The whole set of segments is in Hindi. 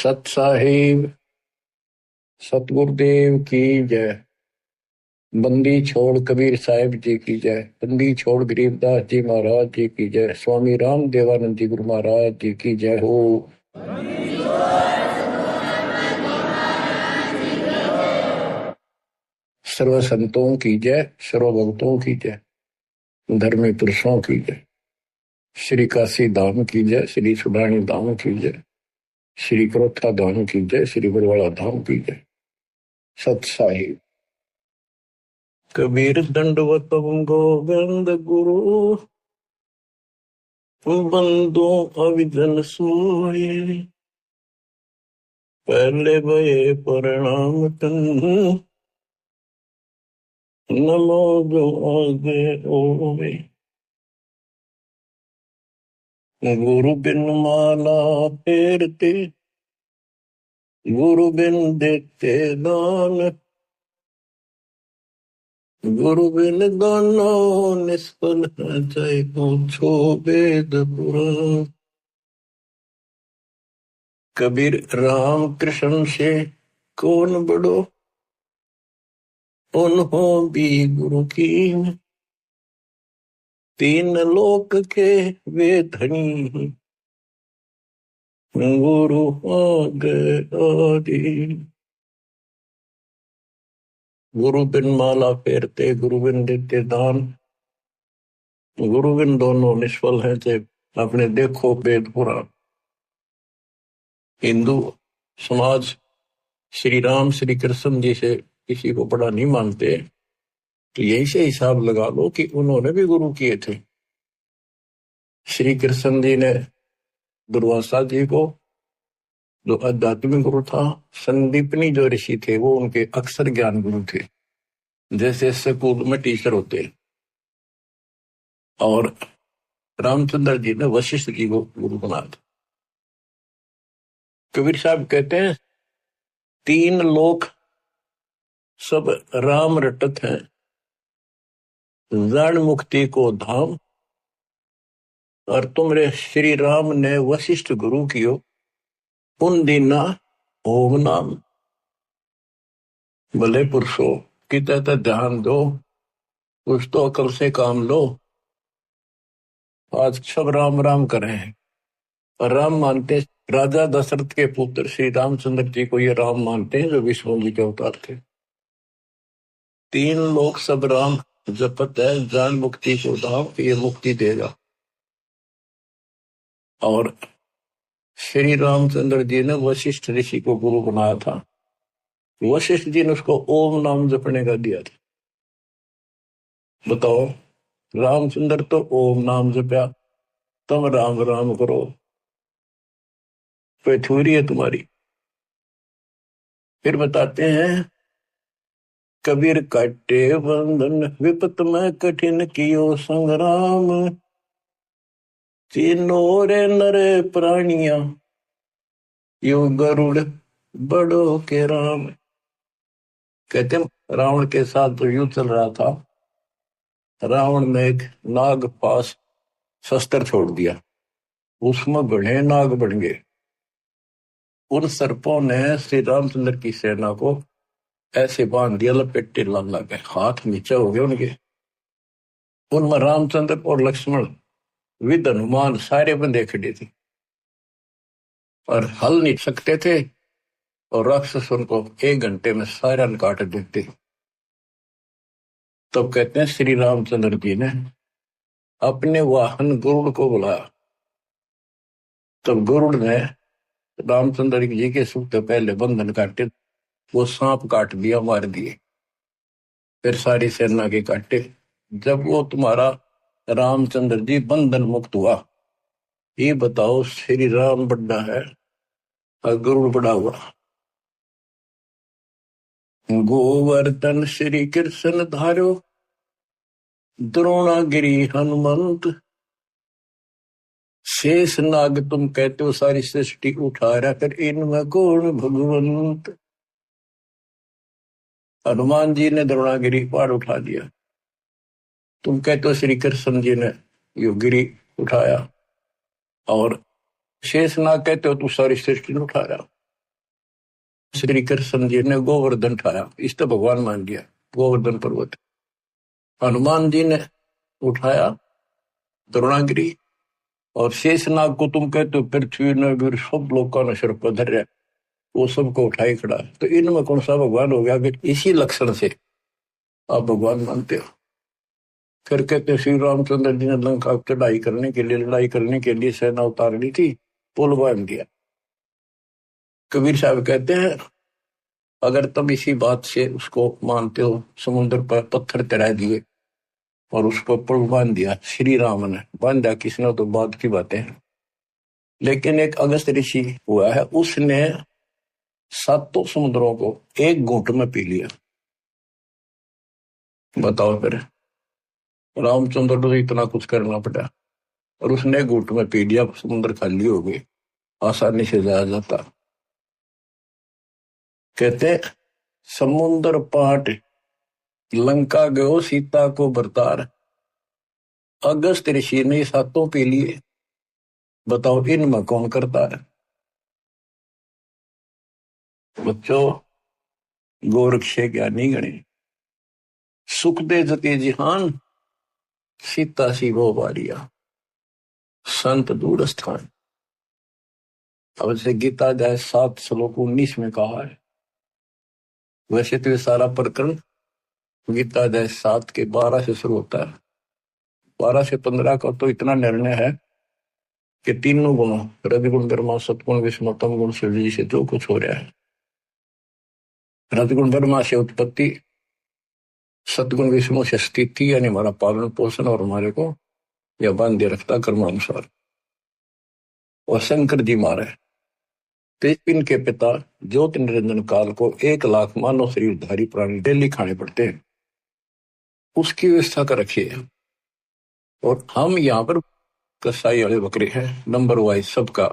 सत साहिब सतगुरुदेव की जय। बंदी छोड़ कबीर साहिब जी की जय। बंदी छोड़ गरीबदास जी महाराज जी की जय। स्वामी राम देवानंद जी गुरु महाराज जी की जय हो। सर्व संतों की जय, सर्व भक्तों की जय, धर्मी पुरुषों की जय। श्री काशी धाम की जय, श्री सुडानी धाम की जय, श्री क्रोथा धाम की जय, श्री बरवाड़ा धाम की जय। सत साहिब कबीर दंडवत गोविंद गुरु बंदो अविजन सोए। पहले भये प्रणाम तन नमो जो आगे ओवे। गुरु बिन माला फेरते, गुरु बिन देते दान, गुरु बिन दानो निष्फल है चाहे पूछो वेद पुराण। कबीर राम कृष्ण से कौन बड़ो, उन्हों भी गुरु की। तीन लोक के वे धनी, गुरु आगे आदि। गुरु बिन माला फेरते, गुरु बिन देते दान, गुरु बिन दोनों निष्फल है थे अपने देखो वेद पुराण। हिंदू समाज श्री राम श्री कृष्ण जी से किसी को बड़ा नहीं मानते, तो यही से हिसाब लगा लो कि उन्होंने भी गुरु किए थे। श्री कृष्ण जी ने दुर्वासा जी को, जो आध्यात्मिक गुरु था, संदीपनी जो ऋषि थे वो उनके अक्षर ज्ञान गुरु थे, जैसे स्कूल में टीचर होते। और रामचंद्र जी ने वशिष्ठ जी को गुरु बनाया था। कबीर साहब कहते हैं तीन लोक सब राम रटत हैं, जन मुक्ति को धाम। और तुमरे श्री राम ने वशिष्ठ गुरु कियो, उन दीना ओम नाम। भले पुरुषो किते तो ध्यान दो, कुछ तो अकल से काम लो। आज सब राम राम कर रहे हैं, और राम मानते राजा दशरथ के पुत्र श्री रामचंद्र जी को ये राम मानते हैं जो विष्णु जी के अवतार थे। तीन लोग सब राम जपत है, जान मुक्ति को धाम, ये मुक्ति देगा। और श्री रामचंद्र जी ने वशिष्ठ ऋषि को गुरु बनाया था। वशिष्ठ जी ने उसको ओम नाम जपने का दिया था। बताओ, रामचंद्र तो ओम नाम जपया, तुम राम राम करो, कोई थोड़ी है तुम्हारी। फिर बताते हैं कबीर काटे बंधन विपत में कठिन कियो संग्राम। तीनों रे नरे प्राणिया यो गरुड़ बड़ो के राम। कहते हैं रावण के साथ जो युद्ध चल रहा था, रावण ने एक नाग पास शस्त्र छोड़ दिया, उसमें घने नाग बन गए। उन सर्पों ने श्री रामचंद्र की सेना को ऐसे बांध दिया, लपेटे लग गए, हाथ नीचे हो गए उनके। उनमें रामचंद्र और लक्ष्मण विद हनुमान सारे बंदे खड़े थे और हल नहीं सकते थे, और राक्षस उनको 1 घंटे में सारा काट देते। तब कहते हैं श्री रामचंद्र जी ने अपने वाहन गरुड़ को बुलाया। तब गरुड़ ने रामचंद्र जी के सुख से पहले बंधन काटे, वो सांप काट दिया, मार दिए। फिर सारी सेना के काटे। जब वो तुम्हारा रामचंद्र जी बंधन मुक्त हुआ, ये बताओ श्री राम बड़ा है और गरुड़ बड़ा हुआ। गोवर्धन श्री कृष्ण धारो, द्रोणागिरी हनुमंत। शेष नाग तुम कहते हो सारी सृष्टि उठा रहा, कर इनमें कौन भगवंत। हनुमान जी ने द्रोणागिरी पहाड़ उठा दिया, तुम कहते हो श्री कृष्ण जी ने यो गिरी उठाया। और शेष नाग कहते हो तू सारी सृष्टि उठा रहा। श्री कृष्ण जी ने गोवर्धन उठाया, इसको भगवान मान लिया, गोवर्धन पर्वत। हनुमान जी ने उठाया द्रोणागिरी, और शेषनाग को तुम कहते हो पृथ्वी ने भी सब लोगों ने सिर पर धर, वो सबको उठाई खड़ा। तो इनमें कौन सा भगवान हो गया? कि इसी लक्षण से आप भगवान मानते हो। फिर कहते श्री रामचंद्र जी ने लंका चढ़ाई करने के लिए, लड़ाई करने के लिए सेना उतार ली थी, पुल बांध दिया। कबीर साहब कहते हैं अगर तुम इसी बात से उसको मानते हो, समुद्र पर पत्थर चढ़ा दिए और उसको पुल बांध दिया, श्री राम ने बांधा, किसने तो बात की बातें हैं। लेकिन एक अगस्त ऋषि हुआ है, उसने सातों समुद्रों को एक घूंट में पी लिया। बताओ फिर, रामचंद्र को इतना कुछ करना पड़ा और उसने घूंट में पी लिया, समुद्र खाली हो गई, आसानी से जाया जाता। कहते समुद्र पाट लंका गयो सीता को बरतार, अगस्त ऋषि ने सातों पी लिए। बताओ इनमें कौन करता है? बच्चों, गोरक्ष ज्ञानी गणे, सुख दे जते जिहान, सीता सी वो बारिया, संत दूर स्थान। अब से गीता जाए 7 श्लोक 19 में कहा है। वैसे तो ये सारा प्रकरण गीता जाए 7 के 12 से शुरू होता है। 12 से 15 का तो इतना निर्णय है कि तीनों गुणों, रजगुण ब्रह्मा सतगुण विष्णु तम गुण शिव जी से जो कुछ हो रहा है, रजगुण ब्रह्मा से उत्पत्ति, सतगुण विष्णु से स्थिति यानी हमारा पालन पोषण और हमारे को यह बांधे रखता कर्मानुसार, और शंकर जी मारे तो इनके पिता ज्योति निरंजन काल को 1 लाख मानव शरीरधारी प्राणी डेली खाने पड़ते हैं, उसकी व्यवस्था कर रखी है। और हम यहाँ पर कसाई वाले बकरे हैं, नंबर वाइज सबका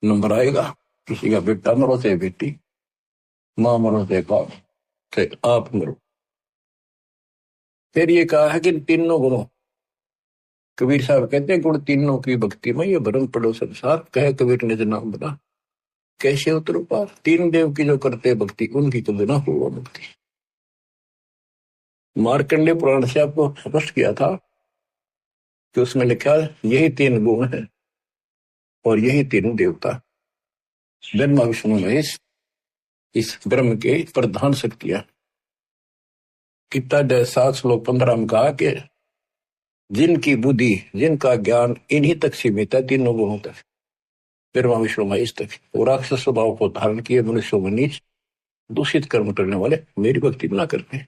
नंबर आएगा, किसी का बेटा मरो चाहे बेटी, माँ मरो चाहे बाप, चाहे आप मरो। फिर ये कहा है कि तीनों गुणों, कबीर साहब कहते हैं गुण तीनों की भक्ति में ये भरम पड़ो संसार, कहे कबीर ने जो नाम बना, कैसे उतरो पार, 3 देव की जो करते भक्ति, उनकी तो बिना हुआ भक्ति। मार्कंडेय पुराण से आपको स्पष्ट किया था कि उसमें लिखा यही 3 गुण है और यही 3 देवता, ब्रह्मा विष्णु महेश, इस ब्रह्म के प्रधान शक्तियां। गीता 7 श्लोक 15 में कहा कि जिनकी बुद्धि, जिनका ज्ञान इन्हीं तक सीमित है, 3 गुणों तक, ब्रह्मा विष्णु महेश तक, वो राक्षस स्वभाव को धारण किए मनुष्य को नीच दूषित कर्म करने वाले मेरी भक्ति ना करते।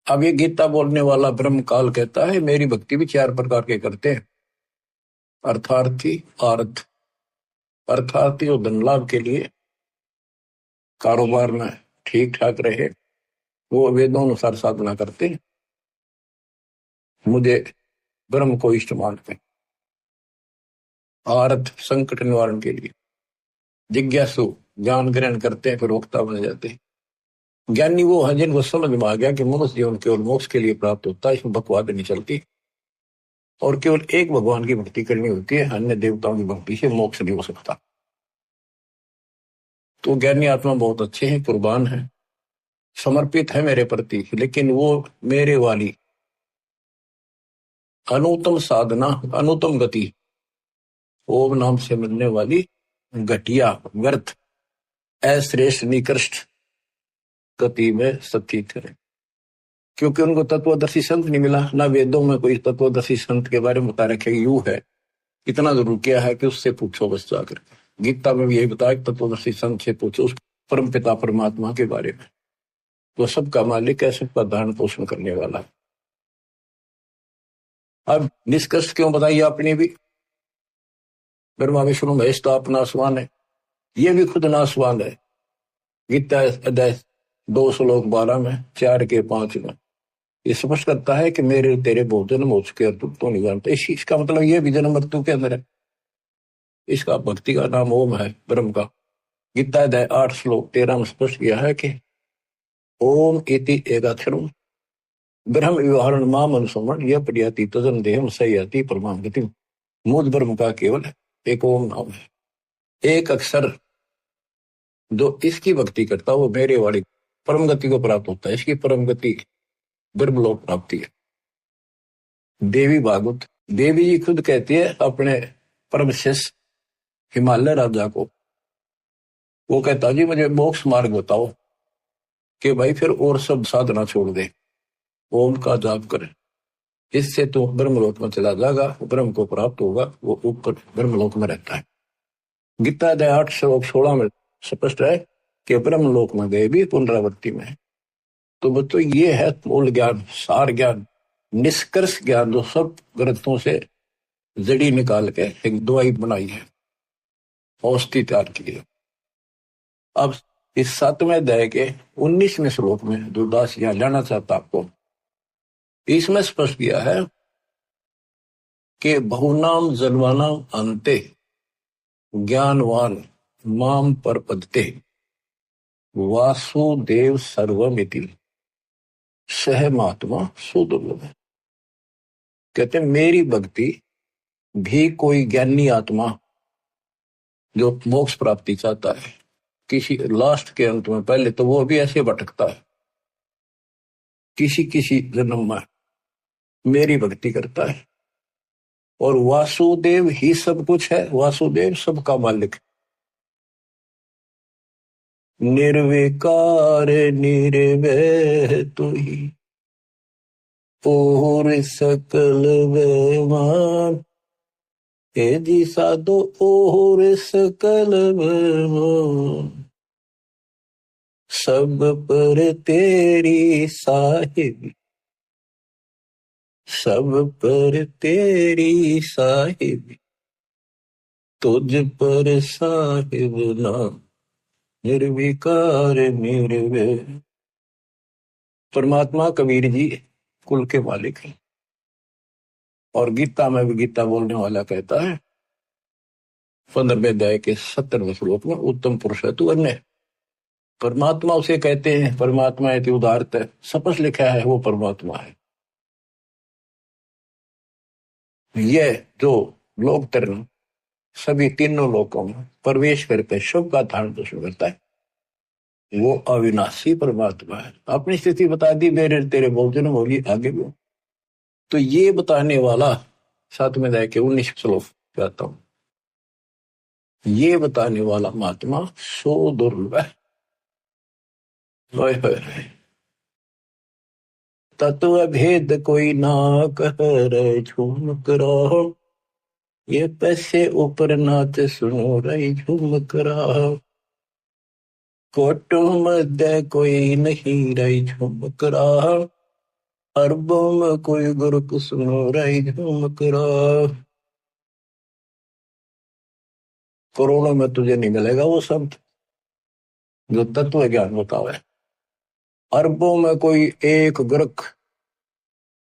अब ये गीता बोलने वाला ब्रह्म काल कहता है मेरी भक्ति भी 4 प्रकार के करते हैं। अर्थार्थी, अर्थ अर्थार्थी जो धन लाभ के लिए, कारोबार में ठीक ठाक रहे, वो वेदों अनुसार साधना करते हैं, मुझे ब्रह्म को इष्ट मानते हैं। अर्थ संकट निवारण के लिए, जिज्ञासु ज्ञान ग्रहण करते हैं, फिर वक्ता बन जाते हैं। ज्ञानी वो है जिनको समझ में आ गया कि मनुष्य जीवन केवल मोक्ष के लिए प्राप्त होता है, इसमें बकवाद नहीं चलती, और केवल एक भगवान की भक्ति करनी होती है, अन्य देवताओं की भक्ति से मोक्ष नहीं हो सकता। तो ज्ञानी आत्मा बहुत अच्छे हैं, कुर्बान है, समर्पित है मेरे प्रति, लेकिन वो मेरे वाली अनुत्तम साधना, अनुत्तम गति, ओम नाम से मिलने वाली घटिया व्यर्थ अश्रेष्ठ निकृष्ट गति में स्थित है। क्योंकि उनको तत्वदर्शी संत नहीं मिला, ना वेदों में कोई तत्वदर्शी संत के बारे में बता रखे यू है, इतना जरूर किया है कि उससे पूछो बस जाकर। गीता में भी यही बताया कि तत्वदर्शी संत से पूछो उस परम पिता परमात्मा के बारे में, वो सबका मालिक है, सबका धारण पोषण करने वाला है। अब निष्कर्ष क्यों बताइए आपने भी, ब्रह्मा विष्णु महेश तो आप नासवान है, ये भी खुद नासवान है। गीता अध्याय 2 श्लोक 12 में, 4 के 5 में ये स्पष्ट करता है कि मेरे तेरे बहुत जन्म हो चुके और तू तो नहीं जानता। इसका मतलब ये भी जन्म मृत्यु के अंदर है। इसका भक्ति का नाम ओम है, ब्रह्म का। गीता अध्याय 8 श्लोक 13 में स्पष्ट किया है कि ओम इति एकाक्षरम ब्रह्म व्यवहारण माम अनुसमण यह प्रयाति तजन देहम सयाति परमाम गति। मूल ब्रह्म का केवल एक ओम नाम है, एक अक्षर जो इसकी भक्ति करता वो मेरे वाली परम गति को प्राप्त होता है। इसकी परम गति ब्रह्मलोक प्राप्ति है। देवी भागवत, देवी जी खुद कहती है अपने परम शिष्य हिमालय राजा को, वो कहता जी मुझे मोक्ष मार्ग बताओ, कि भाई फिर और सब साधना छोड़ दे, ओम का जाप करे, इससे तो ब्रह्मलोक में चला जाएगा, ब्रह्म को प्राप्त होगा, वो ऊपर ब्रह्मलोक में रहता है। गीता अध्याय 8 श्लोक 16 में स्पष्ट है कि ब्रह्मलोक में गए भी पुनरावृत्ति में है। तो बच्चों ये है मूल ज्ञान, सार ज्ञान, निष्कर्ष ज्ञान, जो सब ग्रंथों से जड़ी निकाल के एक दवाई बनाई है, औषधि तैयार की है। अब इस 7वें अध्याय के 19वें श्लोक में जो दास यहाँ लाना चाहता आपको, इसमें स्पष्ट किया है कि बहुनाम जन्मानाम अंते ज्ञानवान माम परपदते वासुदेव सर्वमिति सह महात्मा सुदुर्लभ। कहते मेरी भक्ति भी कोई ज्ञानी आत्मा जो मोक्ष प्राप्ति चाहता है किसी लास्ट के अंत में, पहले तो वो भी ऐसे भटकता है, किसी किसी जन्म में मेरी भक्ति करता है, और वासुदेव ही सब कुछ है, वासुदेव सबका मालिक, निर्विकार निर्भय तू ही और सकल बेमान, हे जी साधो और सकल बेमान, सब पर तेरी साहिब, सब पर तेरी साहिब, तुझ पर साहिब नाम, निर्विकार निर्भय। परमात्मा कबीर जी कुल के मालिक हैं, और गीता में भी गीता बोलने वाला कहता है 15वें अध्याय के 70वें श्लोक में, उत्तम पुरुष है तू अन्य। परमात्मा उसे कहते हैं, परमात्मा है उदारत है, सपस लिखा है वो परमात्मा है। ये जो लोक तरण सभी तीनों लोकों में प्रवेश करके शुभ का धारण पोषण करता है, वो अविनाशी परमात्मा है। अपनी स्थिति बता दी, मेरे तेरे भोजन होगी आगे भी। तो ये बताने वाला 7वें अध्याय के 19 श्लोक कहता हूं, ये बताने वाला महात्मा सो दुर्लभ है। तत्व भेद कोई ना कह रहे झूम करो, ये पैसे ऊपर नाच सुनो रही झूम करा, कोटो मध्य कोई नहीं रही झूम करा, अरबों में कोई गुरु सुनो रही झूम करा। करोड़ों में तुझे नहीं मिलेगा वो संत जो तत्व ज्ञान बतावे, अरबों में कोई एक गुरक,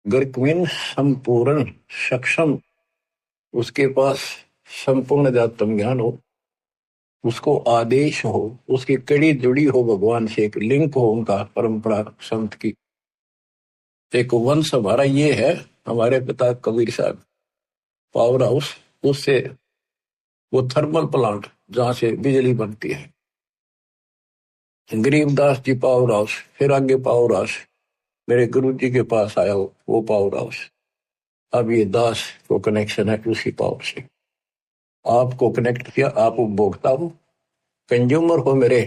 गुरक मीन संपूर्ण सक्षम, उसके पास संपूर्ण अध्यात्म ज्ञान हो, उसको आदेश हो, उसकी कड़ी जुड़ी हो भगवान से, एक लिंक हो उनका परंपरा संत की। एक वंश हमारा ये है, हमारे पिता कबीर साहब पावर हाउस, उससे वो थर्मल प्लांट जहां से बिजली बनती है, गरीबदास जी पावर हाउस, फिर आगे पावर हाउस, मेरे गुरु जी के पास आया वो पावर हाउस, अब ये दास को कनेक्शन है उसी पावर से। आपको कनेक्ट किया, आप उपभोक्ता हो, कंज्यूमर हो मेरे,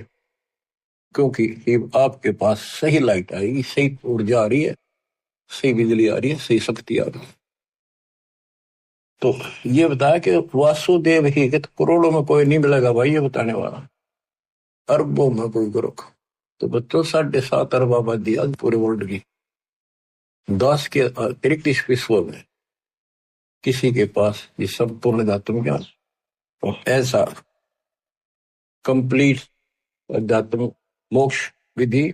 क्योंकि आपके पास सही लाइट आएगी, सही ऊर्जा आ रही है, सही बिजली आ रही है, सही शक्ति आ रही है। तो ये बताया कि वासुदेव ही, कि करोड़ों में कोई नहीं मिलेगा भाई ये बताने वाला, अरबों में कोई गुरु। तो बच्चों 7.5 अरब आबादी आज पूरे वर्ल्ड की, 10 के अतिरिक्त इस विश्व में किसी के पास ये संपूर्ण अध्यात्म ज्ञान और ऐसा कंप्लीट अध्यात्म मोक्ष विधि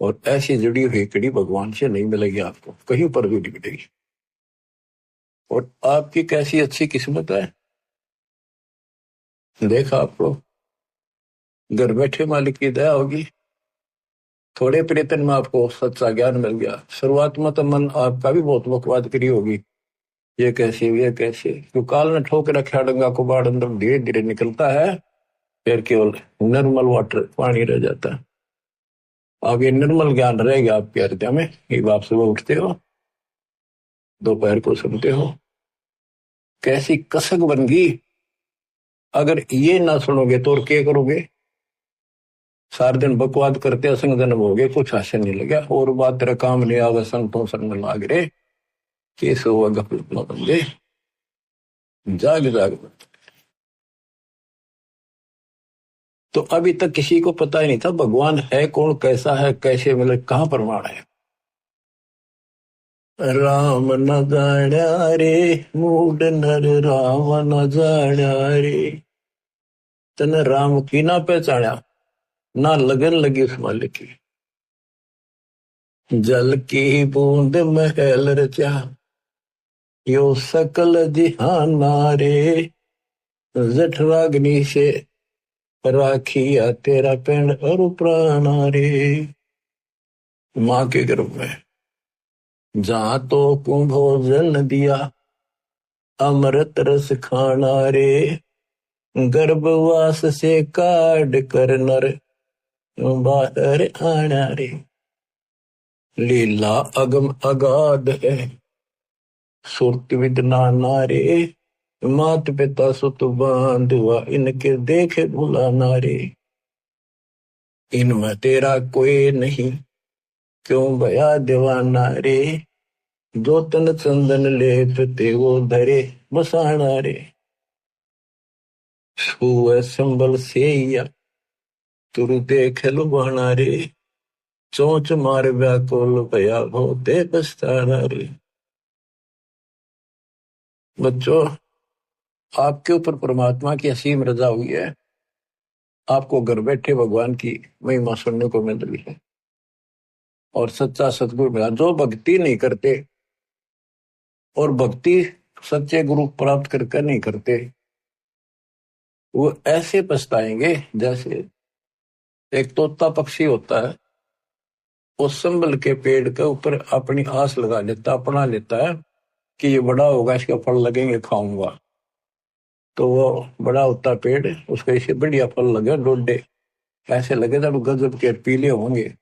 और ऐसी जुड़ी हुई कड़ी भगवान से नहीं मिलेगी, आपको कहीं पर भी नहीं मिलेगी। और आपकी कैसी अच्छी किस्मत है, देखा आप लोग, घर बैठे मालिक की दया होगी, थोड़े प्रयत्न में आपको सच्चा ज्ञान मिल गया। शुरुआत में तो मन आपका भी बहुत बकवाद करी होगी, ये कैसे, तो काल ने ठोक रखा डंगा को बाढ़ अंदर धीरे धीरे निकलता है, फिर केवल निर्मल वाटर पानी रह जाता है। अब ये निर्मल ज्ञान रहेगा आपके हृदय में। एक आप सुबह उठते हो, दोपहर को सुनते हो, कैसी कसक बन गई। अगर ये ना सुनोगे तो और क्या करोगे? सारे दिन बकवाद करते असंग जन्म हो गए, कुछ हास्य नहीं लगा, और बात तेरा काम नहीं आवे, संतों संग लाग रे, केस हुआ गफलत न बंदे, जाग जाग। तो अभी तक किसी को पता ही नहीं था भगवान है कौन, कैसा है, कैसे मिले, कहाँ प्रमाण है। राम न जाण्या रे मूड नर, राम न जाण्या रे। तने राम की ना पहचाना, ना लगन लगी उस मालिक की। जल की बूंद महल रचा, यो सकल जिहाना रे। जठराग्नि से राखिया तेरा पेड़ और प्राणा रे। माँ के गर्भ में जहां तो कुंभोजन दिया, अमृत रस खाना रे। गर्भवास से काट कर नर, बाहर आना रे। लीला अगम अगाध है, सुरत विद नाना रे। मात पिता सुत बांधवा, इनके देखे भुलाना रे। इनमें तेरा कोई नहीं, क्यों भया दीवाना रे। जो तन चंदन लेप ते वो धरे बसाना रे। छुए संबल से या तुरु देख लुभाना रे। चोंच मार व्याकुल भया होते पछताना रे। बच्चों, आपके ऊपर परमात्मा की असीम रजा हुई है। आपको घर बैठे भगवान की महिमा सुनने को मिल रही है, और सच्चा सतगुरु मिला। जो भक्ति नहीं करते, और भक्ति सच्चे गुरु प्राप्त करके नहीं करते, वो ऐसे पछताएंगे जैसे एक तोता पक्षी होता है, वो संबल के पेड़ के ऊपर अपनी आस लगा लेता, अपना लेता है कि ये बड़ा होगा, इसके फल लगेंगे, खाऊंगा। तो वो बड़ा होता पेड़, उसका इसे बढ़िया फल लगे, डोडे ऐसे लगे तो गजब के पीले होंगे,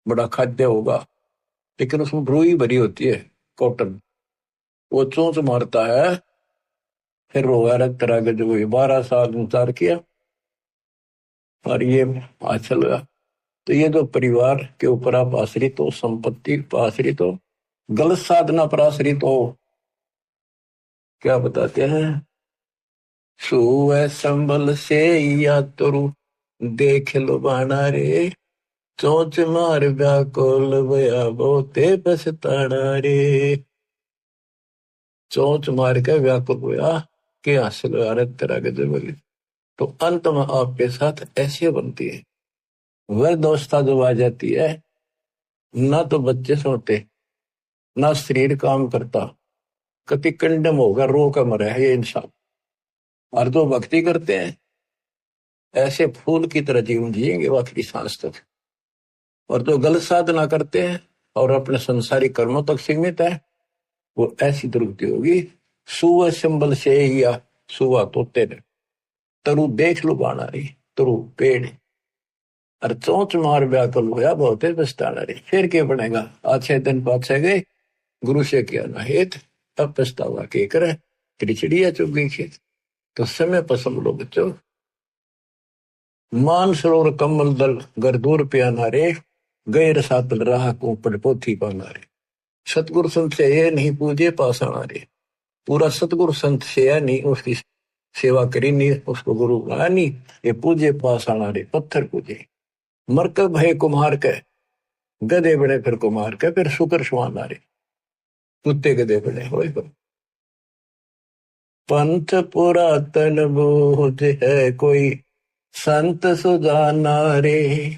बड़ा खाद्य होगा। लेकिन उसमें रुई भरी होती है, कॉटन। वो चोंच मारता है, फिर रोगा रख तरह के, जो 12 साल इंतजार किया और ये अच्छा लगा। तो ये जो परिवार के ऊपर आप आश्रित हो, संपत्ति पर आश्रित हो, गलत साधना पर आश्रित हो, क्या बताते हैं? सुए संबल से या तुरु देख लो बाना रे। चोंच मार व्याकुल भया बहुते पछताना रे। चोंच मार के व्याकुल हुआ कि हासिल तरह के जबली। तो अंत में आपके साथ ऐसी बनती है, वह दोस्ता जब आ जाती है, ना तो बच्चे सोते, ना शरीर काम करता, कति कंडम होगा, रो का मरे है ये इंसान। और जो भक्ति करते हैं, ऐसे फूल की तरह जीवन जिएंगे आखिरी सांस तक। और जो गलत साधना करते हैं और अपने संसारिक कर्मों तक सीमित है, वो ऐसी दुर्गति होगी। सुबह संबल से या सुबह तोते ने, तरु देख लो बाना रही, तरु पेड़, और चोंच मार व्याकुल होया बहुते पछताना रे। फिर क्या बनेगा? अच्छे दिन पाछे गए, गुरु से किया ना हेत, अब पछतावा के करे, तेरी चिड़िया चुग गई खेत। तो समय पसंद लो बच्चों। मान सरोवर कमल दल गर दूर प्याना रे। गैर सातल राह को पड़ पोथी पाना रे। सतगुरु संत से ये नहीं पूजे पासाना रे। पूरा सतगुरु संत से या नहीं उसकी सेवा करी नहीं, उसको गुरु बनाया नहीं, ये पूजे पासाना रे, पत्थर पूजे। मरकब भय कुम्हार के, गधे बड़े फिर कुमार के, फिर शुक्र सुहाना रे। कुत्ते गधे बड़े हो। पंथ पुरातन बोध है कोई, संत सुजाना रे।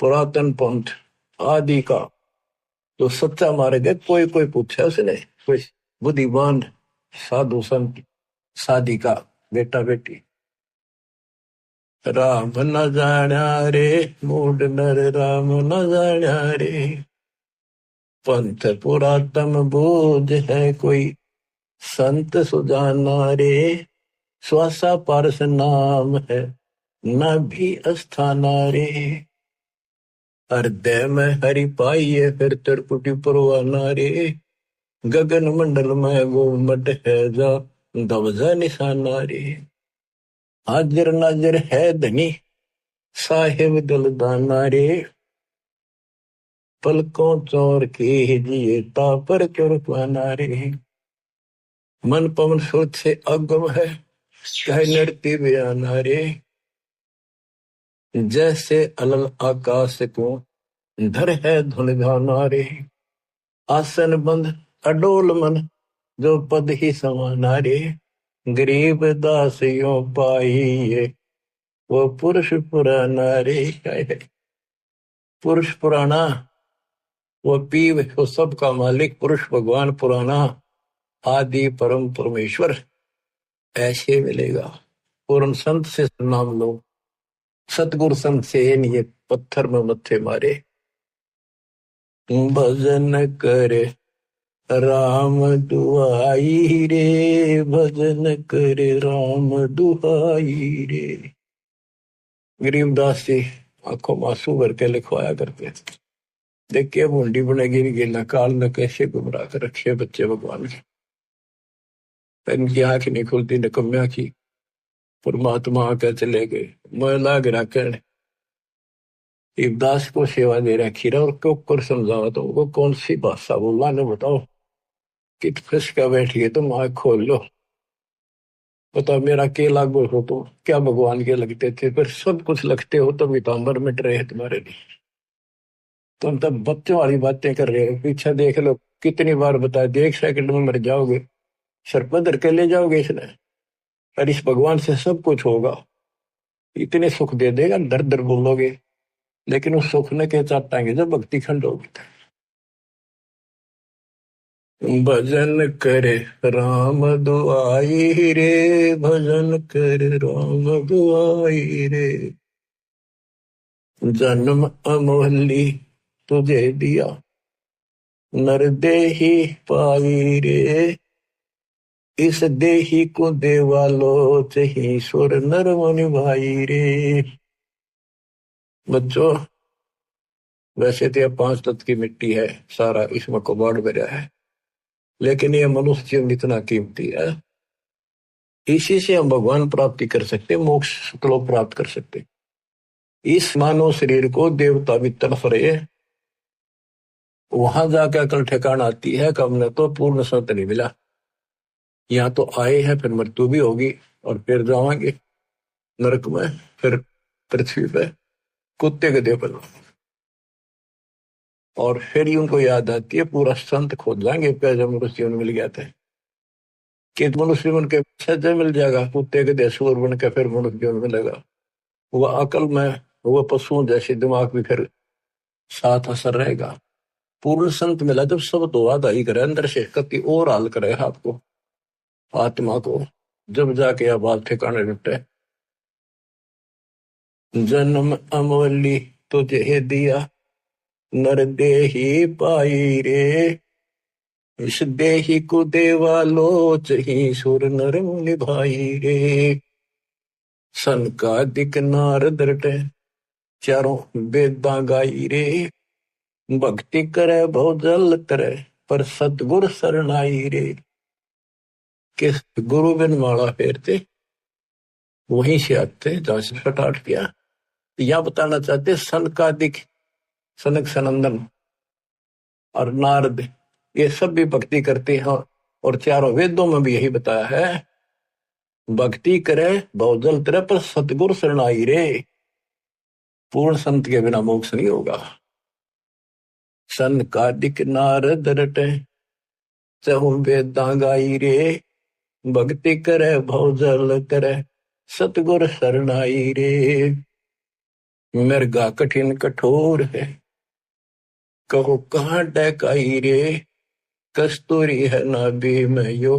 पुरातन पंथ आदि का तो सच्चा मार्ग है, कोई कोई पूछा उसने, कोई बुद्धिमान साधु संत साधिका बेटा बेटी। राम न जाण्या रे मूड नर, राम न जाण्या रे। पंथ पुरातन बोध है कोई, संत सुजाना रे। श्वासा पारस नाम है न भी अस्थाना रे। हृदय में हरि पाइये फिर त्रिपुटी परवाना रे। गगन मंडल में गोमट है जा दबजा निशाना रे। हाजिर नाजिर है धनी साहिब दलदाना रे। पलकों चौर के जिए तापर चुरपाना रे। मन पवन सोच से अगम है कह नृत्य बयाना रे। जैसे अलल आकाश को धर है धुन धाना रे। आसन बंद अडोल मन जो पद ही समाना रे। गरीब दासियों पाइये वो पुरुष पुराना रे। पुरुष पुराना वो पीव वो सबका मालिक पुरुष भगवान पुराना आदि परम परमेश्वर ऐसे मिलेगा। पूर्ण संत से नाम लो। सतगुरु संत से ये पत्थर में मत्थे मारे। भजन करे राम दुआई रे। भजन करे राम दुआई रे। गरीबदास जी आंखों में आंसू भर के लिखवाया करते थे। देखिए बूंदी बनेगी नहीं गिरना काल ने कैसे गुमराह कर रखे बच्चे भगवान के। इनकी आंख नहीं खुलती निकम्या की। परमात्मा आकर चले गए मैं लाग रखन। इब्दास को सेवा दे रखी रहा और क्यों कर समझावा तो वो कौन सी भाषा बोला ने बताओ। कित फंसका बैठिए तुम आंख खोल लो। बता मेरा के लागू हो तो क्या भगवान के लगते थे पर सब कुछ लगते हो तो वितांबर मिट रहे हैं तुम्हारे लिए। तुम तब बच्चों वाली बातें कर रहे हो। पीछे देख लो कितनी बार बताया दी 1 सेकंड में मर जाओगे। सर पधर के ले जाओगे इसने। और इस भगवान से सब कुछ होगा। इतने सुख दे देगा दर दर बोलोगे लेकिन उस सुख ने के चाटाएंगे जब भक्ति खंड होगी। भजन करे राम दुआई रे। भजन करे राम दुआई रे। जन्म अमोहली तुझे दिया नर देही पाई रे। इस देही को देवालो चही सुर नर मुनि भाई रे। बच्चों वैसे तो यह 5 तत्व की मिट्टी है सारा इसमें कबाड़ भरा है लेकिन यह मनुष्य जीवन इतना कीमती है। इसी से हम भगवान प्राप्ति कर सकते मोक्ष सुखलोक प्राप्त कर सकते। इस मानव शरीर को देवता भी तड़फ रहे वहां जाकर अकल ठिकाना आती है कि हमने तो पूर्ण सत नहीं मिला। यहाँ तो आए हैं फिर मृत्यु भी होगी और फिर जाएंगे नरक में फिर पृथ्वी पे कुत्ते गधे पर। और फिर ही उनको याद आती है पूरा संत खोज जाएंगे जब मनुष्य जीवन मिल गया था कि मनुष्य जीवन के सज्जन मिल जाएगा कुत्ते गधे सूर बन के फिर मनुष्य जीवन मिलेगा। वह अकल में वह पशुओं जैसे दिमाग भी फिर साथ असर रहेगा। पूर्ण संत मिला जब सब तो आदाई करे अंदर से कति और हाल करे आपको आत्मा को जब जाके यह बात ठिकाने जुटे। जन्म अमोली तुझे दिया नर देही पाई रे। इस देही को देवा लोच ही सुर नर मुनि भाई रे। सन का दिक नारद रटे चारों वेदा गाई रे। भक्ति करे बहु जल करे पर सतगुर शरणाई रे। किस गुरु बिन माला फेरते वहीं से आते जहां से स्टार्ट किया। यह बताना चाहते सन का दिक सनक सनंदन और नारद ये सब भी भक्ति करते हैं और चारों वेदों में भी यही बताया है भक्ति करे बहुजल तरह पर सतगुरु शरणाई रे। पूर्ण संत के बिना मोक्ष नहीं होगा। सन का दिक नारद रटे चहु वेदा गाई रे। भक्ति करे बहुजल करे सतगुर शरणाई रे। मृगा कठिन कठोर है कहो कहाँ डकाई रे। कस्तूरी है नाभि में यो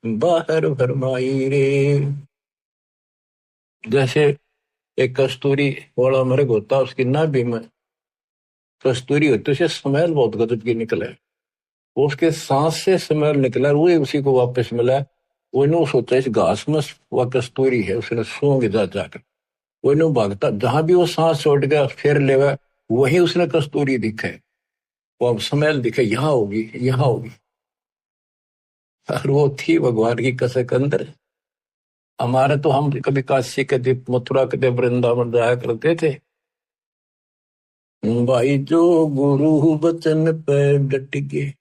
बाहर भरमाई रे। जैसे एक कस्तूरी वाला मृग होता उसकी नाभि में कस्तूरी होती उसे स्मेल बहुत गजब की निकले। उसके सांस से स्मेल निकला वो उसी को वापस मिला वो नो सोचा इस घास में वह कस्तूरी है, उसने सूंघ जा जाकर वो नो भागता, जहां भी वो सांस छोड़ गया फिर लेवा, वही उसने कस्तूरी दिखे, वो अब स्मेल दिखे, यहाँ होगी यहाँ होगी। और वो थी भगवान की कसक अंदर। हमारे तो हम कभी काशी के दे, मथुरा के दे, वृंदावन जाया करते थे भाई, जो गुरु बचन पे डट गए,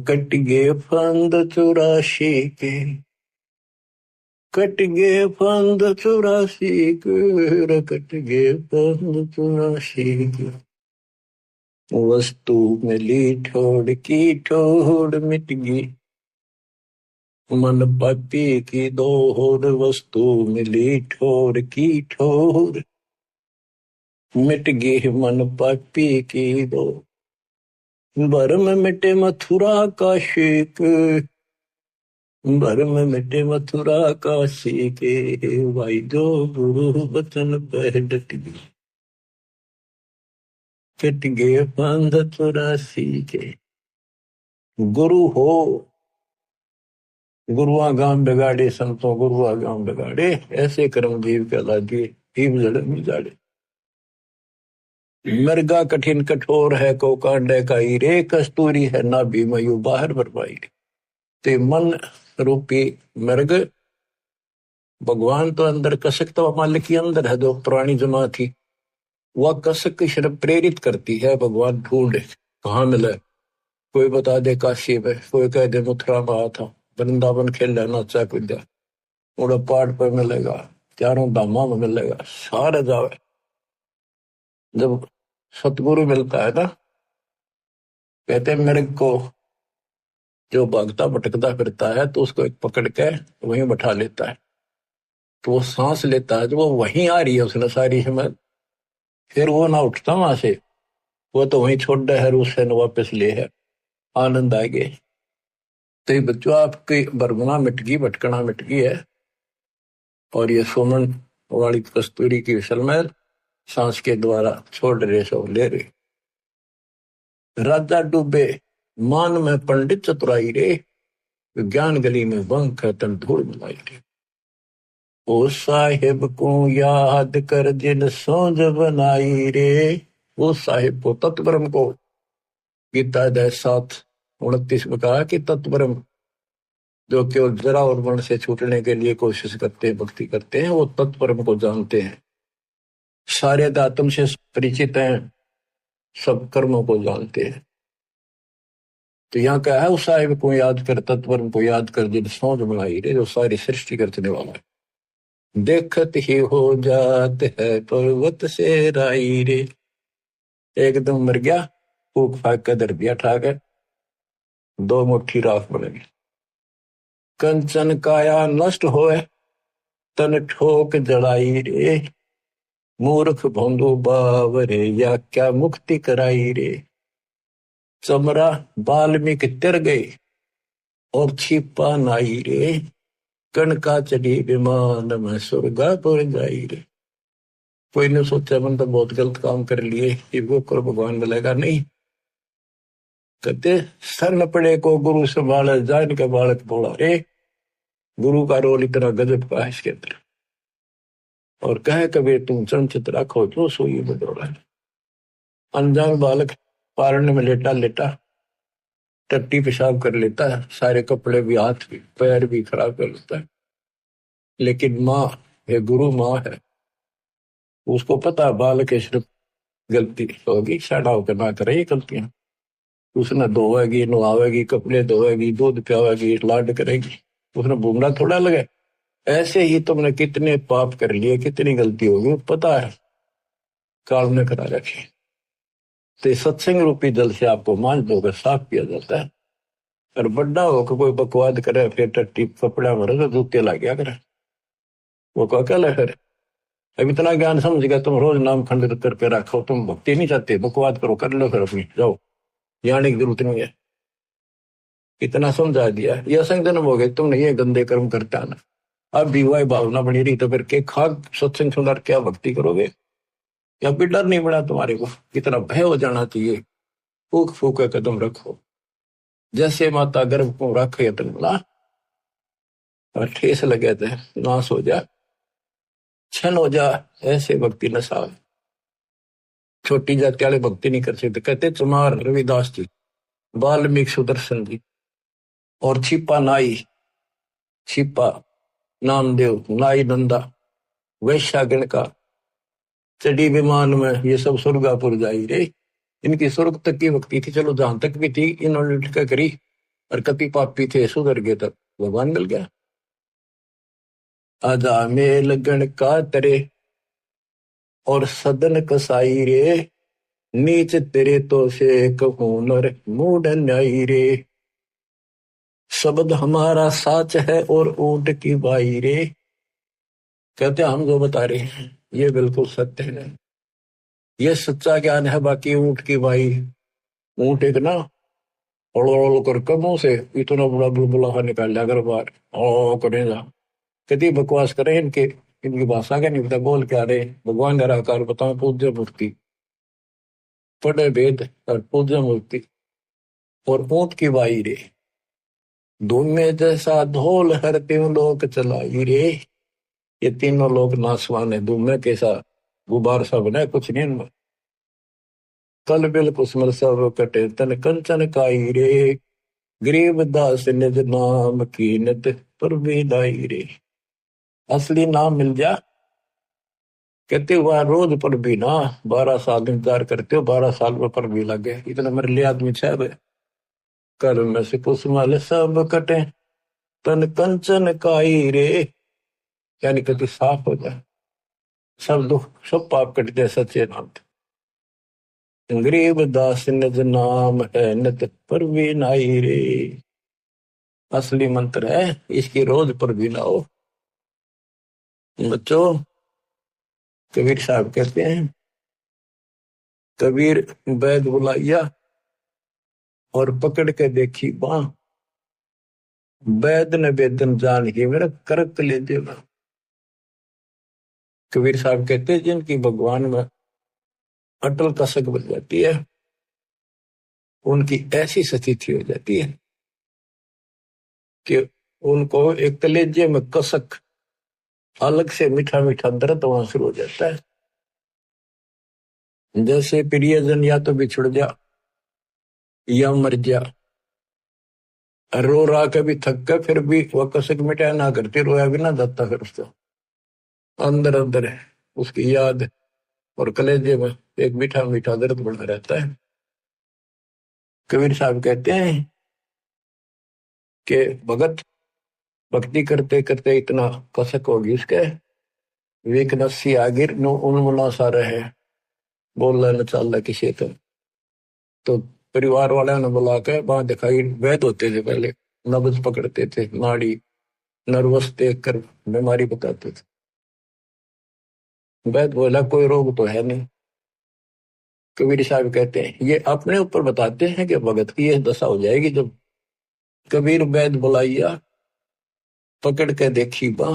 कट गए फंद 84 के, कट गए फंद 84 के, कट गए फंद 84 के। वस्तु मिली ठोड़ की ठोड़ मिट गई, मन पापी की दोहर, वस्तु मिली ठोर की ठोर, मिट गई मन पापी की दो, भरम मिटे मथुरा का शेक, भरम मिटे मथुरा का शेक, भाई जो गुरु बचन पर डट गई, कट गए फंद 84 के। गुरु हो गुरुआ गाम बिगाड़े, संतों गुरुआ गाम बिगाड़े, ऐसे कर्म जीव कहला दिए, जीव जड़ में जाड़े। मृगा कठिन कठोर है, को कांडे का रे, कस्तूरी है ना भी मयू बाहर बरपाई। ते मन रूपी मृग, भगवान तो अंदर, कसक तो मालिक के अंदर है, जो पुरानी जमा थी, वह कसक की शर्फ प्रेरित करती है, भगवान ढूंढे कहाँ मिले, कोई बता दे काशी में, कोई कह दे मथुरा में आया था, वृंदावन खेल नाचा कूदा, उड़ा पहाड़ पर मिलेगा, चारों धामा में मिलेगा, सारे जावे। जब सतगुरु मिलता है ना, कहते हैं मेरे को जो भागता भटकता फिरता है, तो उसको एक पकड़ के वहीं बैठा लेता है, तो वो सांस लेता है, तो वो वहीं आ रही है उसने सारी हिम्मत, फिर वो ना उठता वहां से, वो तो वहीं छोड़ दे है, उससे न वापस ले है, आनंद आ गए। तो ये बच्चों आपकी बरगुना मिट गई, भटकना मिट गई है, और ये सोमन वाली कस्तूरी की सलमैल सांस के द्वारा छोड़ रहे, सब ले रहे। राजा डूबे मान में पंडित चतुराई रे, ज्ञान गली में बंक तन धूल मिलाई रे। ओ साहिब को याद कर जिन सोज बनाई रे, वो साहिब को तत्वरम को, गीता अध्याय 7:29 में कहा कि तत्वरम, जो केवल जरा और मन से छूटने के लिए कोशिश करते हैं, भक्ति करते हैं, वो तत्परम को जानते हैं, सारे आत्म से परिचित हैं, सब कर्मों को जानते हैं। तो यहाँ क्या है, उस साहिब को याद कर, तत्परम को याद कर जिन सोच बनाई रे, जो सारी सृष्टि करने वाला है। देखत ही हो जात है पर्वत से राई रे, एकदम मर गया, फूक फाक कर दर दिया ठाक है, 2 मुट्ठी राख बनेगी। कंचन काया नष्ट होए, तन ठोक जड़ाई रे, मूर्ख भोंदू बावरे, या क्या मुक्ति कराई रे। चमरा बाल्मीकि तिर गई, और छिपा नाई रे, कणका चढ़ी विमान में स्वर्गापुर जाई रे। कोई ने सोचा मन तो बहुत गलत काम कर लिए, ये वो कर भगवान मिलेगा नहीं। कहते सर न पड़े को गुरु संभाले, जान के बालक बोला रे, गुरु का रोल इतना गजब का है इसके अंदर। और कहे कबीर तुम चंचित रखो जो सोई बदौड़ा। अनजान बालक पारने में लेटा लेटा टट्टी पेशाब कर लेता है, सारे कपड़े भी, हाथ भी, पैर भी खराब कर लेता है, लेकिन माँ है, गुरु माँ है, उसको पता बालक है सिर्फ गलती होगी, साड़ा होकर ना करे ये गलतियां, उसने धोएगी, नहावेगी, कपड़े धोएगी, दूध पियावेगी, लाड करेगी, उसने बूमड़ा थोड़ा लगे। ऐसे ही तुमने कितने पाप कर लिए, कितनी गलती होगी, पता है, काल ने करा रखी। तो सत्संग रूपी जल से आपको मांझ धोकर साफ किया जाता है। और बड्डा होकर कोई बकवाद करे, फिर टट्टी कपड़ा भरे तो जूते ला गया करे, वो कल है। फिर अब इतना ज्ञान समझ गया, तुम रोज नाम खंडित करके रखो, तुम भक्ति नहीं चाहते, बकवाद करो, कर लो, फिर अपनी जाओ, जाने की जरूरत नहीं है, इतना समझा दिया। ये असंग जन्म हो गए, तुमने ये गंदे कर्म करता ना, अब भी वही भावना बनी रही, तो फिर के खाक सत्संग सुनकर क्या भक्ति करोगे, या भी डर नहीं बना तुम्हारे को, इतना भय हो जाना चाहिए। फूक फूक कदम रखो, जैसे माता गर्भ को रखे तनला, और ठेस लगे थे नाश हो जा छन हो जा, ऐसे भक्ति नशा। छोटी जाति वाले भक्ति नहीं कर सकते, कहते चमार रविदास जी, वाल्मीकि सुदर्शन जी, और छिपा नाई, छिपा नामदेव, नाई नंदा, वैश्यागण का, चढ़ी विमान में, ये सब स्वर्गापुर जाई रे। इनकी स्वर्ग तक की भक्ति थी, चलो जहां तक भी थी इन्होंने क्या करी, और कति पापी थे सुधर गए तक भगवान मिल गया। आजा मेल गण का तरे और सदन कसाई रे, नीच तेरे तो से कहूनर मूड न्यायी रे। शब्द हमारा साच है और ऊंट की बाई रे। कहते हम जो बता रहे हैं ये बिल्कुल सत्य है, ये सच्चा ज्ञान है। बाकी ऊंट की बाई, ऊंट एक ना ओल कर कमों से इतना बड़ा बुलबुला निकाल लिया अगर बार ओ करेगा, कति बकवास करें इनके, इनकी भाषा का नहीं पता बोल क्या रहे। भगवान निराकार बताओ, पूज्य मूर्ति, पढ़े वेद और पूज्य मूर्ति और ऊंट की बाई रे। धूमे जैसा ढोल हर तीनों लोग चलाई रे। ये तीनों लोग नासवान है, धूमे कैसा गुबार सा बना कुछ नहीं इनमें। कल बिल कुसमल सब कटे तन कंचन काई रे, गरीब दास निज नाम कीनत पर बेदाई रे। असली नाम मिल जा, कहते हुआ रोज पर भी ना, 12 साल इंतजार करते हो, 12 साल में पर भी लगे, इतना मेरे लिए आदमी छह। कल में से कुसमल सब कटे तन कंचन काई रे, यानी कति साफ हो जाए, सब दुख सब पाप कट जाए सच्चे नाम। गरीब दास निज नाम है नित पर भी नाई रे। असली मंत्र है, इसकी रोज पर भी ना हो। बच्चों, कबीर साहब कहते हैं, कबीर वैद बुलाइया और पकड़ के देखी बाँ, वैद ने वेदन जान ही मेरा करक ले देगा। कबीर साहब कहते हैं जिनकी भगवान में अटल कसक बन जाती है, उनकी ऐसी स्थिति हो जाती है कि उनको एक कलेजे में कसक, अलग से मीठा मीठा दर्द वहां शुरू हो जाता है। जैसे प्रियजन या तो बिछुड़ जा या मर जा, रो रहा कभी थक कर, फिर भी वह कसक मिटाया ना करती, रोया भी ना जाता, फिर उसको अंदर अंदर है उसकी याद और कलेजे में एक मीठा मीठा दर्द बना रहता है। कबीर साहब कहते हैं कि भगत भक्ति करते करते इतना कसक होगी उसके, वेक नस्सी आगिर नो उन्मुना सा रहे, बोल न चल किसी तो परिवार वाले ने बुला के वहां दिखाई, वैद होते थे पहले, नब्ज पकड़ते थे, नाड़ी नर्वस देख कर बीमारी बताते थे। वैद बोला कोई रोग तो है नहीं। कबीर साहब कहते हैं ये अपने ऊपर बताते हैं कि भगत की यह दशा हो जाएगी जब कबीर वैद बुलाइया पकड़ के देखी बाँ,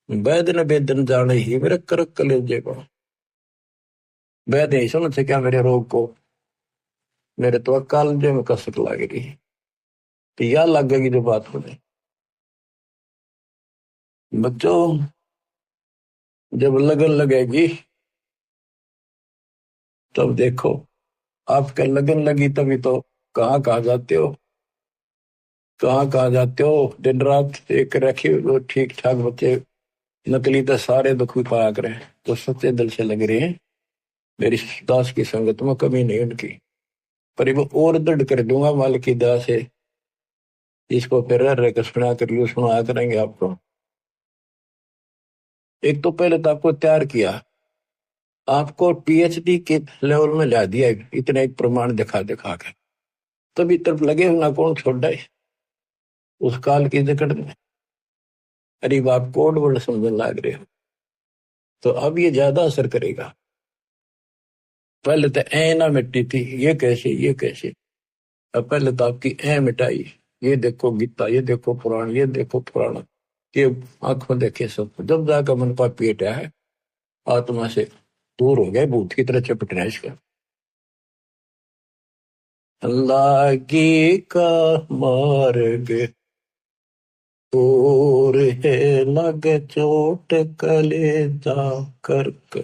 वैद ने वेदन जाने ही मेरे करक कलेजे को। वैद नहीं समझ से क्या मेरे रोग को, मेरे तो कालजे में कसक लग रही है, तो यह लगेगी जो बात हो जाए। बच्चों, जब लगन लगेगी तब देखो, आपके लगन लगी तभी तो कहाँ कहाँ जाते हो, कहाँ कहाँ जाते हो, दिन रात एक रखे ठीक ठाक बच्चे, नकली तो सारे दुख भी पाया करे, तो सच्चे दिल से लग रहे हैं मेरी दास की संगत में कमी नहीं उनकी। पर वो और दृढ़ कर दूंगा माल की दया से, इसको फिर रह कर सुना कर लियो, सुना करेंगे आपको। एक तो पहले तो आपको तैयार किया, आपको पीएचडी के लेवल में ला दिया, इतना एक प्रमाण दिखा दिखा के, तभी तरफ लगे हो ना कौन छोड़ है उस काल की जकड़ में। अरे आप कोड वर्ड समझने लग रहे हो, तो अब ये ज्यादा असर करेगा। पहले तो ए ना मिटती थी, ये कैसे ये कैसे, अब पहले तो आपकी ए मिटाई, ये देखो गीता, ये देखो पुराण, ये देखो पुराण, ये आंख में देखे सब, जब जाकर मन पापी हटा है, आत्मा से दूर हो गए, भूत की तरह चपटना इसका। अल्लाह की का मार्ग और है लगे चोट कलेजा करके,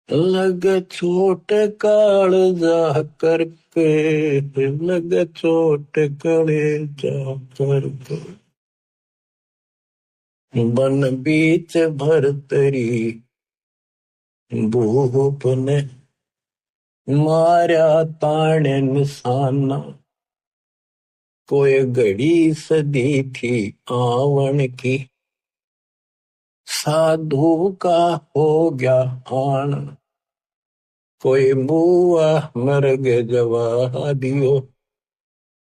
लगे चोट कालजा करके, लगे चोट कलेजा करके। बन बीच भरतरी भूप ने मारा ताने निशाना, कोई घड़ी सदी थी आवन की, साधु का हो गया आना। कोई बुआ मर गए जवा दियो,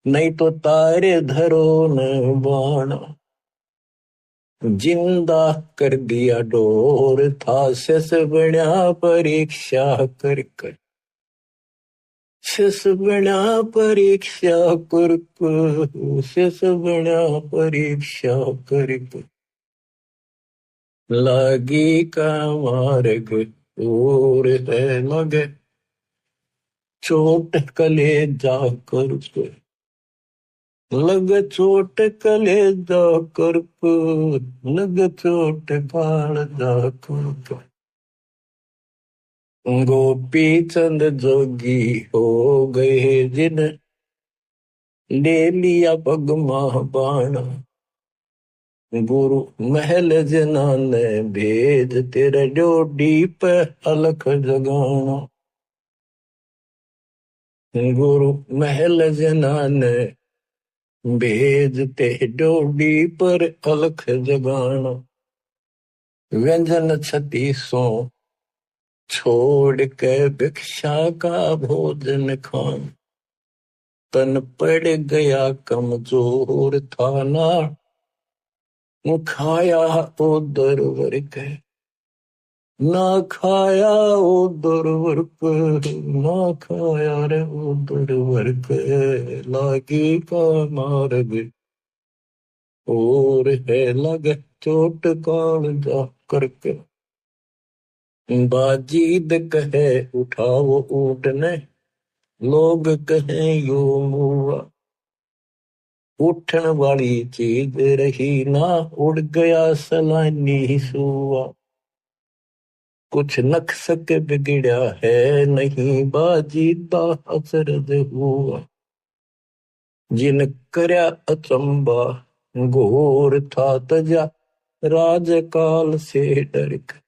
नहीं तो तारे धरो न बाना। जिंदा कर दिया डोर था शेष बना परीक्षा कर कर, शेष बना परीक्षा कर कर, शेष बना परीक्षा कर कर। लागी का मार्ग और है लगे चोट कलेजा कर कर, लग चोट कलेजा कर कर, लग चोट कालजा कर कर। गोपी चंद जोगी हो गए जिन ले लिया पगमा बाणा, गुरु महल जना ने भेज तेरे डोडी पे अलख जगाना। गुरु महल जना ने भेजते डोडी पर अलख जगाना। व्यंजन छत्तीसों छोड़ के भिक्षा का भोजन खान, तन पड़ गया कमजोर था ना, खाया उधर वर्क, ना खाया उधर वर्क, ना खाया रे उधर वर्क। लागी का मार्ग और है लगे चोट कालजा करके। बाजीद कहे उठाओ ऊँटने, लोग कहे यो मुआ, उठन वाली चीज रही ना, उड़ गया सलानी सुआ। कुछ नक्सक बिगड़ा है नहीं, बाजीदा अचरज हुआ। जिन करया अचंबा घोर था तजा, राजकाल से डर के,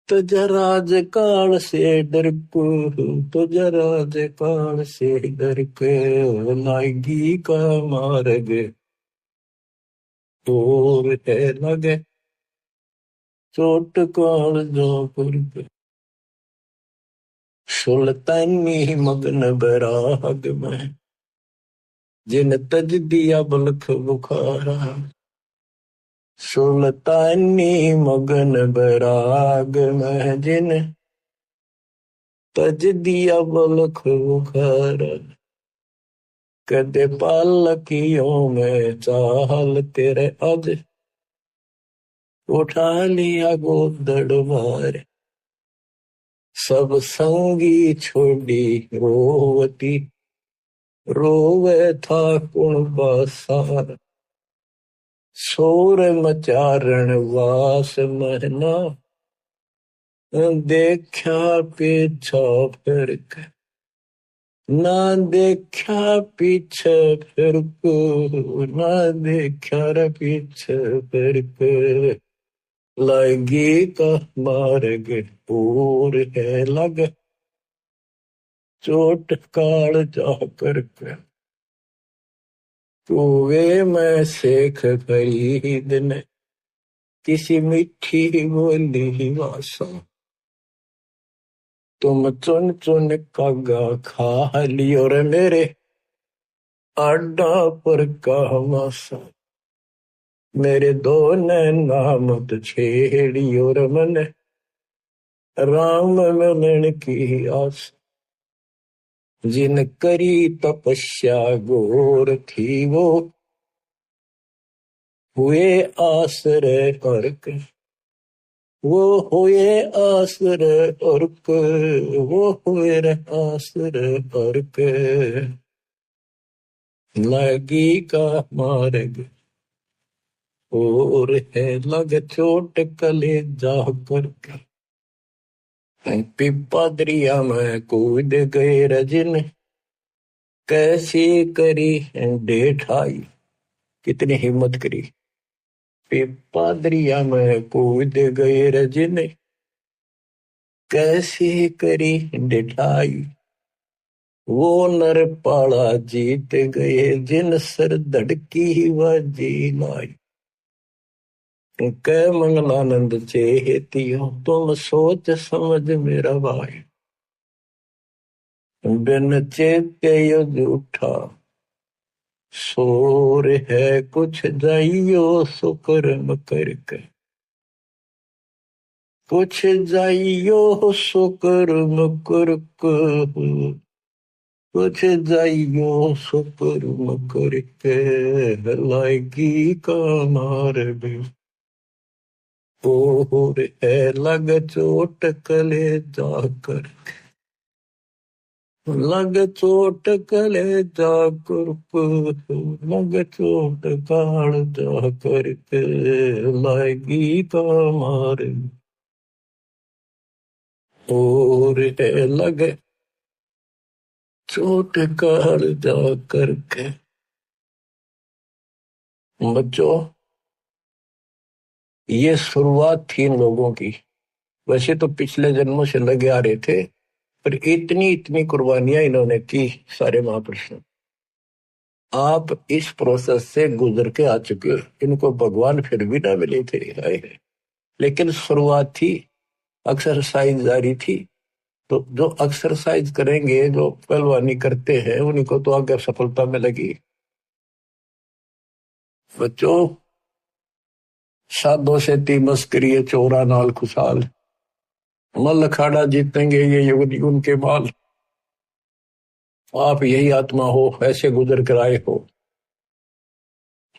तजा राजकाल से डर को, तजा राजकाल से डर के। लागी का मार्ग और है लगे चोट कालजा पर के। सुल्तानी मगन बराग में जिन तज दिया बलख बुखारा, सुल्तानी मगन बराग में जिन तज दिया बलख बुखारा। कदे पालकियों में चाल तेरे अज, उठा लिया गोदड़ मार। सब संगी छोड़ी रोवती, रोवे था कुणबा सार। शोर मचारण वास महना, देखा पीछा फिर के, ना देखा पीछे फिर को, ना देखा रे पीछे फिर के। लागी का मार्ग और है लग चोट कालजा करके। कुएं में शेख फरीद ने किसी मीठी बोली भाषा, तुम चुन चुन कागा खा लियो रे मेरे आडा पर का मासा। मेरे दो नैना मत छेड़ियो रे मन, राम मिलन की आस। जिन करी तपस्या घोर थी वो हुए आश्रय अर्क, वो हुए आश्रय अर्क, वो हुए आश्रय अर्क। लगी का मार्ग और है लग चोट कले जा करके। पिपा दरिया में कूद गए रजन, कैसी करी डेठाई। कितनी हिम्मत करी। पिपा दरिया में कूद गए रजन, कैसी करी डेठाई। वो नर पाला जीत गए जिन सर धड़की व जी लाई। कै मंगलानंद चेतियो तुम सोच समझ मेरा भाई। बिन चेते यो झूठा शोर है कुछ जाइयो सुकर्म करके। कुछ जाइयो सुकर्म करके। कुछ जाइयो सुकर्म करके। लाएगी का मार्ग और है लग चोट कले जाकर। लग चोट कले जाकर। लग चोट काल जाकर के। लाएगी का मार्ग और है लग चोट काल जाकर के। बच्चों, ये शुरुआत थी इन लोगों की। वैसे तो पिछले जन्मों से लगे आ रहे थे, पर इतनी इतनी कुर्बानियां इन्होंने की सारे महापुरुषों। आप इस प्रोसेस से गुजर के आ चुके हो। इनको भगवान फिर भी ना मिले थे आए, लेकिन शुरुआत थी, एक्सरसाइज जारी थी। तो जो एक्सरसाइज करेंगे, जो पहलवानी करते हैं, उन्हीं को तो आगे सफलता मिलेगी। बच्चों, साधो से ती मस्करी चोरा नाल खुशहाल। मल अखाड़ा जीतेंगे ये युग युग के बाल। आप यही आत्मा हो, ऐसे गुजर कर आए हो।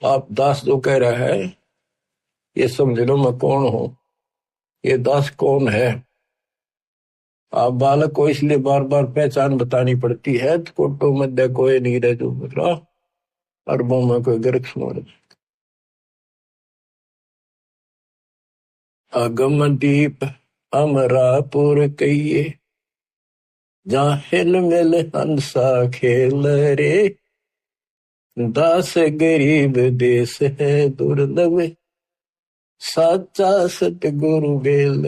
आप दास जो कह रहा है, ये समझ लो मैं कौन हूं। ये दास कौन है। आप बालक को इसलिए बार बार पहचान बतानी पड़ती है। कोटो मध्य कोई नहीं रह जो मेरा, अरबों में कोई गर्क सुन। अगम दीप अमरापुर कहिए, जहाँ हिल मिल हंसा खेल रे। दास गरीब देश है दुर्लभ, साचा सतगुरु बेल।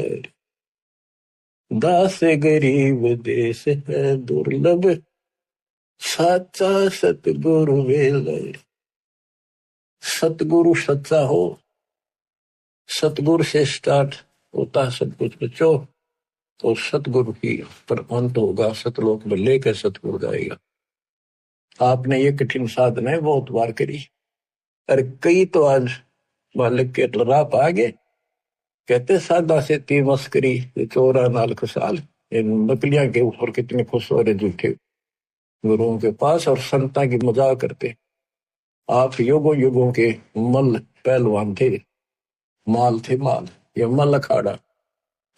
दास गरीब देश है दुर्लभ, साचा सतगुरु बेल। सतगुरु सच्चा हो, सतगुरु से स्टार्ट होता सब कुछ बच्चों। तो सतगुरु ही पर अंत होगा। सतलोक में लेकर सतगुरु जाएगा। आपने ये कठिन साधना बहुत बार करी, और कई तो आज मालिक के राह आ गए। कहते सादा से ती मस्करी चोरा नाल खुशहाल। इन नकलियां के ऊपर कितने खुश हो रहे झूठे गुरुओं के पास, और संता की मजाक करते। आप युगों युगों के मल पहलवान थे, माल थे माल। ये मल अखाड़ा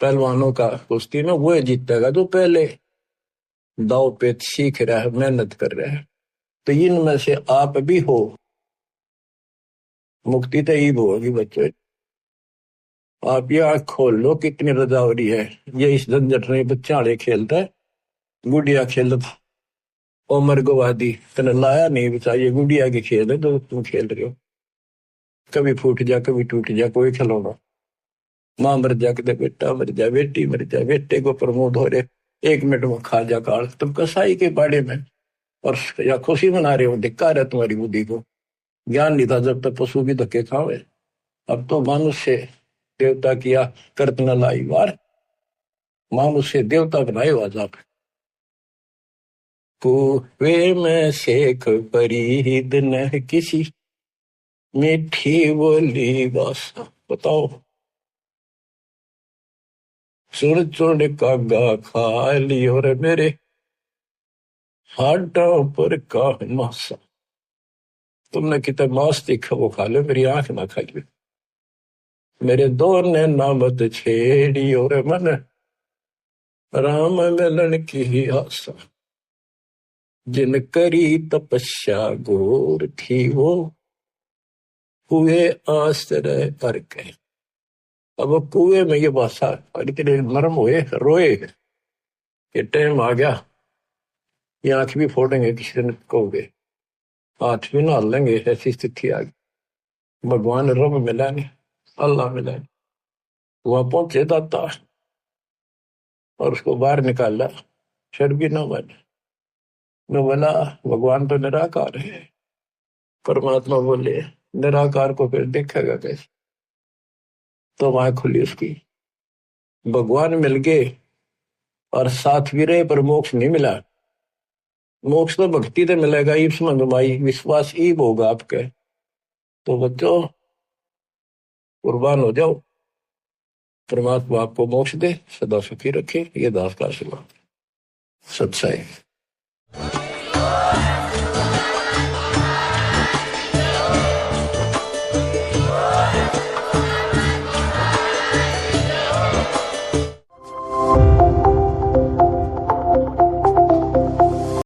पहलवानों का कुश्ती में वो जीतेगा जो पहले दाव पेच सीख रहा है, मेहनत कर रहा है। तो इनमें से आप भी हो। मुक्ति तो ईब होगी बच्चों। आप ये आंख खोल लो कितनी रजावरी है। ये इस झंझट में बच्चा आड़े खेलता है, गुड़िया खेलता। उमर गवादी तने लाया नहीं बचा, ये गुड़िया के खेल है जो तुम खेल रहे हो। कभी फूट जा कभी टूट जा कोई खिलौना। माँ मर जा कदे बेटा मर जा, बेटी मर जा, बेटे को प्रमोद हो रहे 1 मिनट में खा जा काल। तुम कसाई के बाड़े में और या खुशी मना रहे हो। धिक्कार है तुम्हारी बुद्धि को। ज्ञान नहीं था जब तक पशु भी धक्के खावे। अब तो मनुष्य देवता किया करत न लाई वार। मनुष्य देवता बनाए आज आप। कुएं में शेख फरीद न किसी, मीठी बोली बासा। बताओ, सुर चुड़ कागा खा लियो रे मेरे, हाडों पर का मासा। तुमने कितना मांस देखा वो खा लो, मेरी आंख ना खाइए। मेरे दो ने नामत छेड़ी और मन, राम मिलन की आशा। जिन करी तपस्या घोर थी वो, हुए आश्रय करके। अब वो कुएं में ये भाषा और इतने नरम हुए, रोए कि टाइम आ गया, ये आंख भी फोड़ेंगे, किसी दिन कहोगे हाथ भी ना लेंगे, ऐसी स्थिति आ गई। भगवान रब मिला नहीं, अल्लाह मिला नहीं। वहां पहुंचे दाता और उसको बाहर निकाला, फिर भी न बने। न बोला भगवान तो निराकार है। परमात्मा बोले निराकार को फिर देखेगा कैसे? तो वहां खुली उसकी, भगवान मिल गए और साथ भी रहे, पर मोक्ष नहीं मिला। मोक्ष तो भक्ति से मिलेगा, ईब समझ भाई, विश्वास ईब होगा आपके। तो बच्चों कुर्बान हो जाओ, परमात्मा आपको मोक्ष दे, सदा सुखी रखे। ये दास का आशीर्वाद। सत्संग।